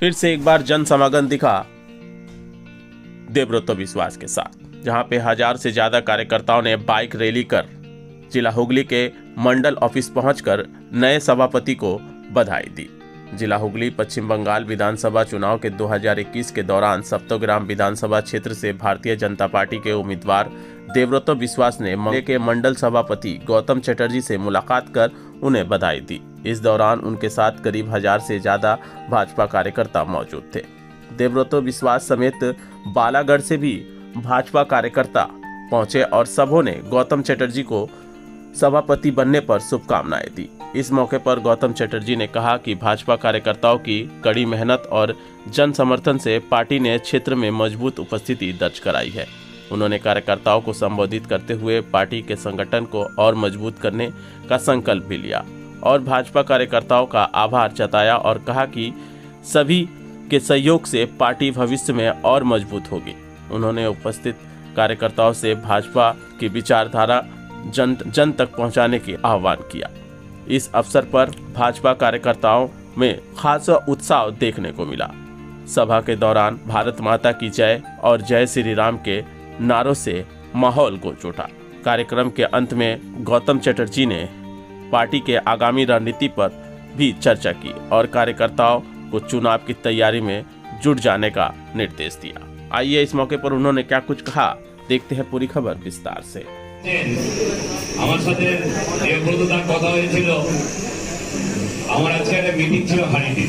फिर से एक बार जन समागम दिखा देवव्रत विश्वास के साथ, जहां पे 1000 से ज्यादा कार्यकर्ताओं ने बाइक रैली कर जिला हुगली के मंडल ऑफिस पहुंचकर नए सभापति को बधाई दी। जिला हुगली पश्चिम बंगाल विधानसभा चुनाव के 2021 के दौरान सप्तग्राम विधानसभा क्षेत्र से भारतीय जनता पार्टी के उम्मीदवार देवव्रत विश्वास ने मंडल के मंडल सभापति गौतम चटर्जी से मुलाकात कर उन्हें बधाई दी। इस दौरान उनके साथ करीब 1000 से ज्यादा भाजपा कार्यकर्ता मौजूद थे। देवव्रत विश्वास समेत बालागढ़ से भी भाजपा कार्यकर्ता पहुंचे और सबों ने गौतम चटर्जी को सभापति बनने पर शुभकामनाएं दी। इस मौके पर गौतम चटर्जी ने कहा कि भाजपा कार्यकर्ताओं की कड़ी मेहनत और जन समर्थन से पार्टी ने क्षेत्र में मजबूत उपस्थिति दर्ज कराई है। उन्होंने कार्यकर्ताओं को संबोधित करते हुए पार्टी के संगठन को और मजबूत करने का संकल्प भी लिया और भाजपा कार्यकर्ताओं का आभार जताया और कहा कि सभी के सहयोग से पार्टी भविष्य में और मजबूत होगी। उन्होंने उपस्थित कार्यकर्ताओं से भाजपा की विचारधारा जन तक पहुंचाने की आह्वान किया। इस अवसर पर भाजपा कार्यकर्ताओं में खासा उत्साह देखने को मिला। सभा के दौरान भारत माता की जय और जय श्री राम के नारों से माहौल गूंज उठा। कार्यक्रम के अंत में गौतम चटर्जी ने पार्टी के आगामी रणनीति पर भी चर्चा की और कार्यकर्ताओं को चुनाव की तैयारी में जुट जाने का निर्देश दिया। आइए इस मौके पर उन्होंने क्या कुछ कहा, देखते हैं पूरी खबर विस्तार से। আমার সাথে দেবব্রতদার কথা হয়েছিল, আমার আজকে একটা মিটিং ছিল হারিতে।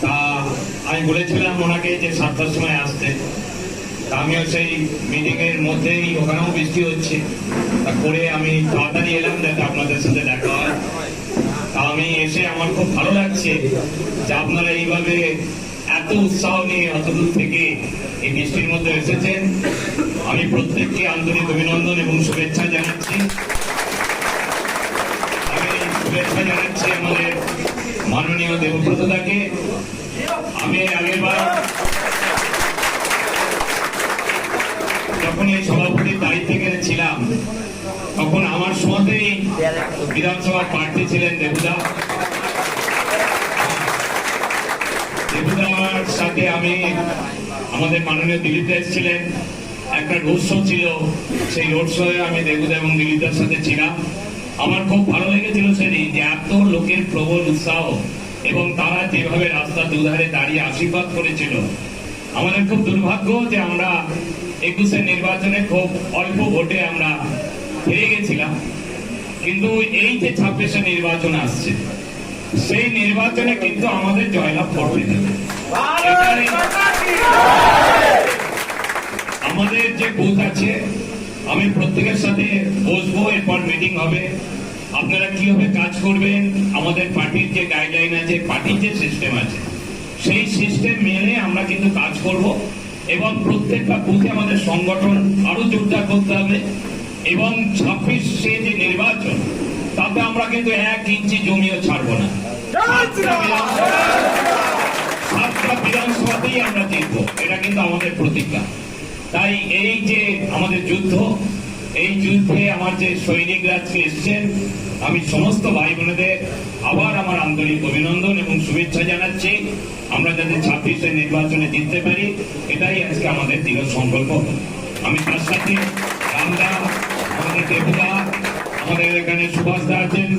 তা আমি বলেছিলাম ওনাকে যে 7টার সময় আসতে। তা আমিও সেই মিটিং এর মধ্যেই, ওখানেও বৃষ্টি হচ্ছে, তা করে আমি তাড়াতাড়ি এলাম যাতে আপনাদের সাথে দেখা হয়। তা আমি এসে আমার খুব ভালো লাগছে যে আপনারা এইভাবে এত উৎসাহ নিয়ে অত দূর থেকে এই বৃষ্টির মধ্যে এসেছেন। আমি প্রত্যেককে আন্তরিক অভিনন্দন এবং শুভেচ্ছা জানাচ্ছি। আমি শুভেচ্ছা জানাচ্ছি আমাদের মাননীয় দেবব্রতদাকে। আমি আগেরবার যখন এই সভাপতির দায়িত্বে ছিলাম তখন আমার সময়তেই বিধানসভা প্রার্থী ছিলেন দেবুদা। দেবুদার সাথে আমি, আমাদের মাননীয় দিলীপ ছিলেন, একটা রোড শো ছিল, সেই রোড শো আমি দেবুদা এবং দিলীপদার সাথে ছিলাম। আমার খুব ভালো লেগেছিল সেদিন যে এত লোকের প্রবল উৎসাহ এবং তারা যেভাবে রাস্তার দুধারে দাঁড়িয়ে আশীর্বাদ করেছিল। আমাদের খুব দুর্ভাগ্য যে আমরা 21-এর নির্বাচনে খুব অল্প ভোটে আমরা হেরে গেছিলাম, কিন্তু এই যে 26-এর নির্বাচন আসছে সেই নির্বাচনে কিন্তু আমাদের জয়লাভ করতে হবে। আমাদের যে বুথ আছে আমি প্রত্যেকের সাথে বসবো, এরপর মিটিং হবে, আপনারা কিভাবে কাজ করবেন, আমাদের পার্টির যে গাইডলাইন আছে, পার্টির যে সিস্টেম আছে সেই সিস্টেম মেনে আমরা কিন্তু কাজ করব এবং প্রত্যেকটা বুথে আমাদের সংগঠন আরো জোরদার করতে হবে এবং 26-এ যে নির্বাচন তাতে আমরা কিন্তু 1 ইঞ্চি জমিও ছাড়বো না। 7টা বিধানসভাতেই আমরা জিতবো, এটা কিন্তু আমাদের প্রতিজ্ঞা। তাই এই যে আমাদের যুদ্ধ, এই যুদ্ধে আমার যে সৈনিকরা এসছেন, আমি সমস্ত ভাই বোনেদের আবার আমার আন্তরিক অভিনন্দন এবং শুভেচ্ছা জানাচ্ছি। আমরা যাতে 26-এর নির্বাচনে জিততে পারি, এটাই আজকে আমাদের দৃঢ় সংকল্প। আমি তার সাথে রামদা, আমাদের দেবুদা, আমাদের এখানে সুভাষ দা আছেন,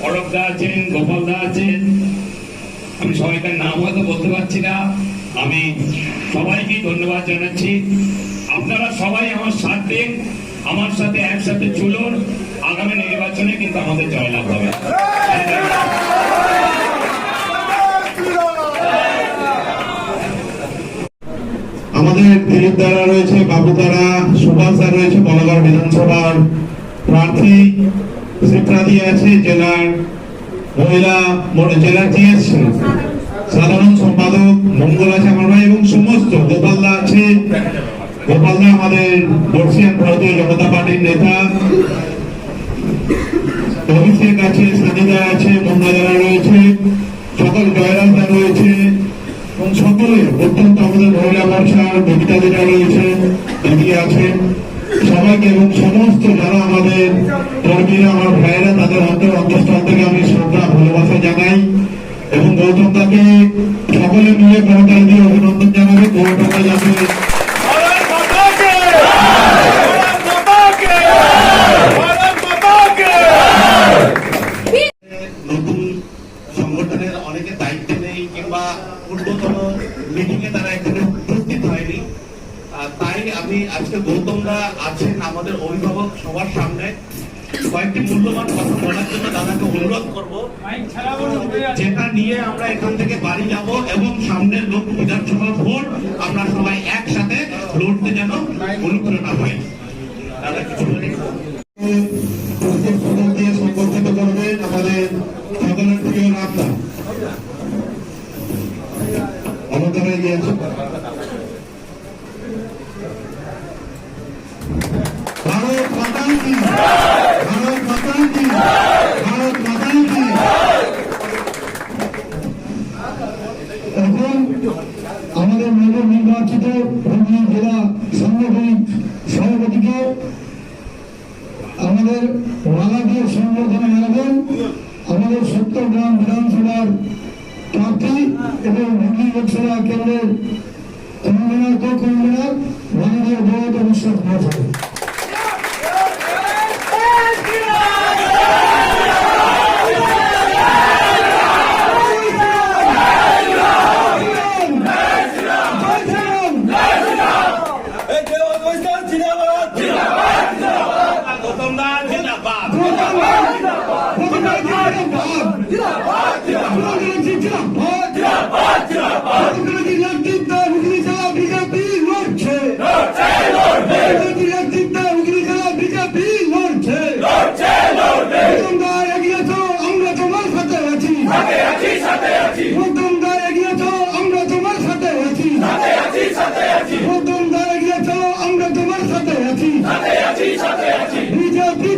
অরব দা আছেন, গোপাল দা আছেন, আমি সবাইকার নাম হয়তো বলতে পারছি না, আমি সবাইকে ধন্যবাদ জানাচ্ছি। আপনারা সবাই আমার সাথ দিন, আমার সাথে একসাথে চলুন, আগামী নির্বাচনে কিন্তু আমাদের জয়লাভ হবে। আমাদের দিলীপ দ্বারা রয়েছে, বাবু দ্বারা, সুভাষ দ্বারা রয়েছে, বালাগড় বিধানসভার প্রার্থী, শিবরাদি আছে, জেলার মহিলা, জেলার জিএস সাধারণ সম্পাদক মঙ্গল আছে আমার ভাই, এবং সমস্ত গোপালদা আছে। গোপালদা আমাদের বর্ষিয়ান ভারতীয় জনতা পার্টির নেতা, অভিষেক আছে, সানিদা আছে, মন্দাদারা রয়েছে, সকল জয়রাজদা রয়েছে এবং সকলে অত্যন্ত আমাদের মহিলা মোর্চার ববিতা যেটা রয়েছে, দিদি আছেন, সবাইকে এবং সমস্ত যারা আমাদের কর্মীরা, আমার ভাইয়েরা, তাদের অন্তঃস্থল থেকে আমি শ্রদ্ধা ভালোবাসা জানাই এবং গৌতম দাকে সকলে মিলে বা পূর্বতন মিটিং এ তারা এখানে উপস্থিত হয়নি। তাই আমি আজকে গৌতমদা আছেন আমাদের অভিভাবক সবার সামনে কয়েকটি মূল্যবান কথা বলার জন্য দাদাকে অনুরোধ করব, যেটা নিয়ে আমরা এখান থেকে বাড়ি যাব এবং সামনের লোক বিধানসভা ভোট আমরা সবাই একসাথে লড়তে যেন অনুপ্রেরণা পাই। দাদা কিছু বলে দিয়ে সম্পর্কিত করবেন আমাদের সকলের প্রিয় রামদা আমাদের হয়ে গিয়েছে। ভারত মাতা কি, ভারত মাতা কি, ভারত মাতা কি। এখন আমাদের নবনির্বাচিত হুগলি জেলা সাংগঠনিক সভাপতিকে আমাদের মালা দিয়ে সংবর্ধনা জানাবেন আমাদের 70 গ্রাম বিধানসভার প্রার্থী এবং হুগলি লোকসভা কেন্দ্রের কনভেনার কো কনভেনার মাননীয় গৌতম বিশ্বাস মহাশয়। বিজেপি